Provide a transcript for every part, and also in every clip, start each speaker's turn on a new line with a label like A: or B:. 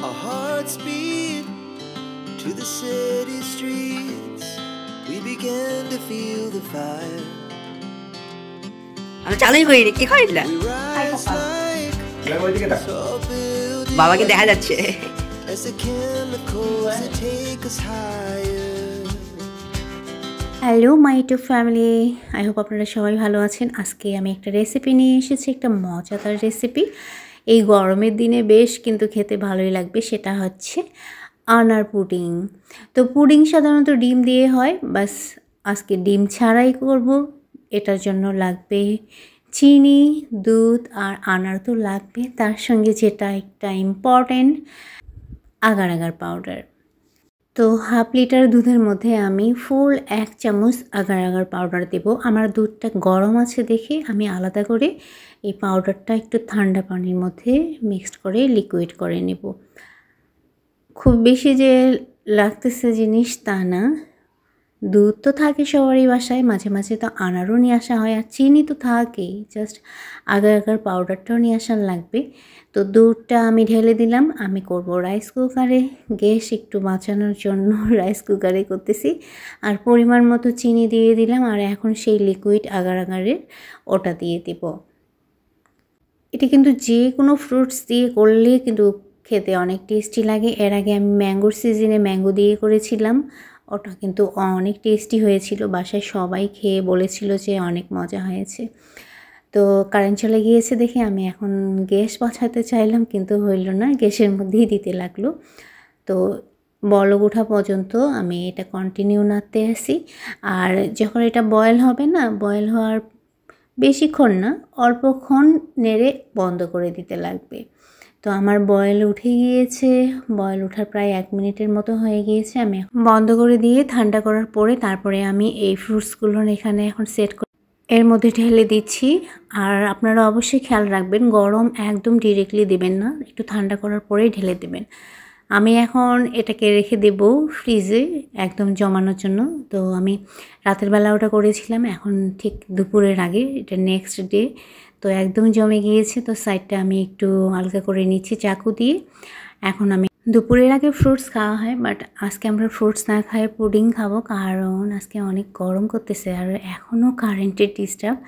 A: Our hearts beat to the city streets. We began to feel the fire.
B: আমি চালুই করি কি খাইলা
A: We rise like tall buildings
B: বাবাকে দেখা যাচ্ছে
A: as the chemicals that take us higher.
C: Hello my to family, I hope আপনারা সবাই ভালো আছেন। আজকে আমি একটা রেসিপি নিয়ে এসেছি, একটা মজাদার রেসিপি। এই গরমের দিনে বেশ কিন্তু খেতে ভালোই লাগবে। সেটা হচ্ছে আনার পুডিং। তো পুডিং সাধারণত ডিম দিয়ে হয়, বাস আজকে ডিম ছাড়াই করব। এটার জন্য লাগবে চিনি, দুধ আর আনার তো লাগবে, তার সঙ্গে যেটা একটা ইম্পর্টেন্ট আগার আগার পাউডার। তো হাফ লিটার দুধের মধ্যে আমি ফুল 1 চামচ আগার আগার পাউডার দেব। আমার দুধটা গরম আছে দেখে আমি আলাদা করে এই পাউডারটা একটু ঠান্ডা পানির মধ্যে মিক্সড করে লিকুইড করে নেব। খুব বেশি যে লাগতেছে জিনিস তা না, দুধ তো থাকে সবারই বাসায়, মাঝে মাঝে তো আনারও নিয়ে আসা হয়, আর চিনি তো থাকেই, জাস্ট আগার আগার পাউডারটাও নিয়ে আসার লাগবে। তো দুধটা আমি ঢেলে দিলাম। আমি করব রাইস কুকারে, গ্যাস একটু বাঁচানোর জন্য রাইস কুকারে করতেছি। আর পরিমাণ মতো চিনি দিয়ে দিলাম, আর এখন সেই লিকুইড আগার আগারের ওটা দিয়ে দিব। এটা কিন্তু যে কোনো ফ্রুটস দিয়ে করলে কিন্তু খেতে অনেক টেস্টি লাগে। এর আগে আমি ম্যাঙ্গোর সিজনে ম্যাঙ্গো দিয়ে করেছিলাম, ওটা কিন্তু অনেক টেস্টি হয়েছিল। বাসায় সবাই খেয়ে বলেছিল যে অনেক মজা হয়েছে। তো কারেন্ট চলে গিয়েছে দেখে আমি এখন গ্যাস বাঁচাতে চাইলাম, কিন্তু হইল না, গ্যাসের মধ্যেই দিতে লাগলো। তো বলক ওঠা পর্যন্ত আমি এটা কন্টিনিউ নাড়তে আসি। আর যখন এটা বয়েল হবে না, বয়েল হওয়ার বেশিক্ষণ না, অল্পক্ষণ নেড়ে বন্ধ করে দিতে লাগবে। তো আমার বয়েল উঠে গিয়েছে, বয়েল ওঠার প্রায় 1 মিনিটের মতো হয়ে গিয়েছে। আমি বন্ধ করে দিয়ে ঠান্ডা করার পরে তারপরে আমি এই ফ্রুটসগুলো এখানে এখন সেট করে এর মধ্যে ঢেলে দিচ্ছি। আর আপনারা অবশ্যই খেয়াল রাখবেন, গরম একদম ডিরেক্টলি দিবেন না, একটু ঠান্ডা করার পরেই ঢেলে দেবেন। আমি এখন এটাকে রেখে দেব ফ্রিজে একদম জমানোর জন্য। তো আমি রাতের বেলা ওটা করেছিলাম, এখন ঠিক দুপুরের আগে, এটা নেক্সট ডে। তো একদম জমে গিয়েছে। তো সাইডটা আমি একটু হালকা করে নিচ্ছি চাকু দিয়ে। এখন আমি দুপুরের আগে ফ্রুটস খাওয়া হয়, বাট আজকে আমরা ফ্রুটস না খাই পুডিং খাবো, কারণ আজকে অনেক গরম করতেছে আর এখনও কারেন্টের ডিস্টার্ব।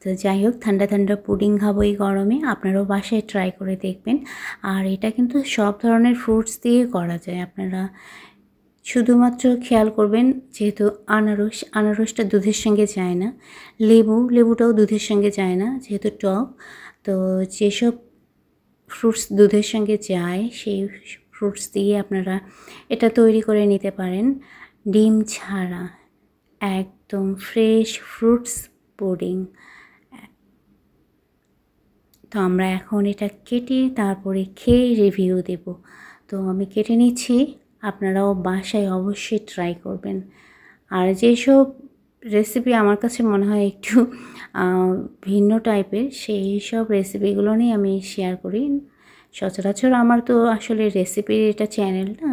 C: তো যাই হোক, ঠান্ডা ঠান্ডা পুডিং খাবো এই গরমে। আপনারাও বাসায় ট্রাই করে দেখবেন। আর এটা কিন্তু সব ধরনের ফ্রুটস দিয়ে করা যায়। আপনারা শুধুমাত্র খেয়াল করবেন, যেহেতু আনারসটা দুধের সঙ্গে যায় না, লেবুটাও দুধের সঙ্গে যায় না যেহেতু টক। তো যেসব ফ্রুটস দুধের সঙ্গে যায় সেই ফ্রুটস দিয়ে আপনারা এটা তৈরি করে নিতে পারেন ডিম ছাড়া, একদম ফ্রেশ ফ্রুটস পুডিং। তো আমরা এখন এটা কেটে তারপরে খেয়ে রিভিউ দেব। তো আমি কেটে নিচ্ছি, আপনারাও বাসায় অবশ্যই ট্রাই করবেন। আর যেসব রেসিপি আমার কাছে মনে হয় একটু ভিন্ন টাইপের, সেই সব রেসিপিগুলো নিয়ে আমি শেয়ার করি। সচরাচর আমার তো আসলে রেসিপির এটা চ্যানেল না,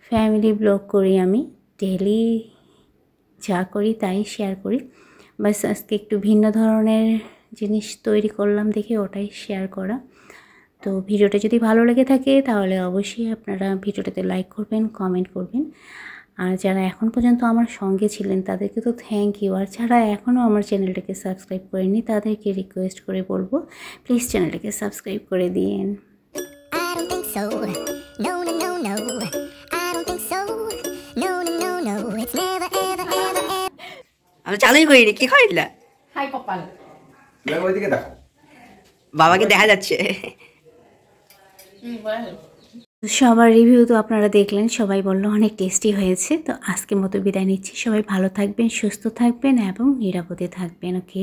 C: ফ্যামিলি ব্লগ করি আমি, ডেলি যা করি তাই শেয়ার করি। বাস আজকে একটু ভিন্ন ধরনের জিনিস তৈরি করলাম দেখে ওটাই শেয়ার করা। তো ভিডিওটা যদি ভালো লেগে থাকে তাহলে অবশ্যই আপনারা ভিডিওটাতে লাইক করবেন, কমেন্ট করবেন। আর যারা এখন পর্যন্ত আমার সঙ্গে ছিলেন তাদেরকে তো থ্যাংক ইউ। আর যারা এখনও আমার চ্যানেলটাকে সাবস্ক্রাইব করেননি তাদেরকে রিকোয়েস্ট করে বলবো, প্লিজ চ্যানেলটাকে সাবস্ক্রাইব করে দিন।
B: আমি চালুই করি কি খাইলা বাবাকে দেখা যাচ্ছে।
C: সবার রিভিউ তো আপনারা দেখলেন, সবাই বললো অনেক টেস্টি হয়েছে। তো আজকের মতো বিদায় নিচ্ছি। সবাই ভালো থাকবেন, সুস্থ থাকবেন এবং নিরাপদে থাকবেন। ওকে।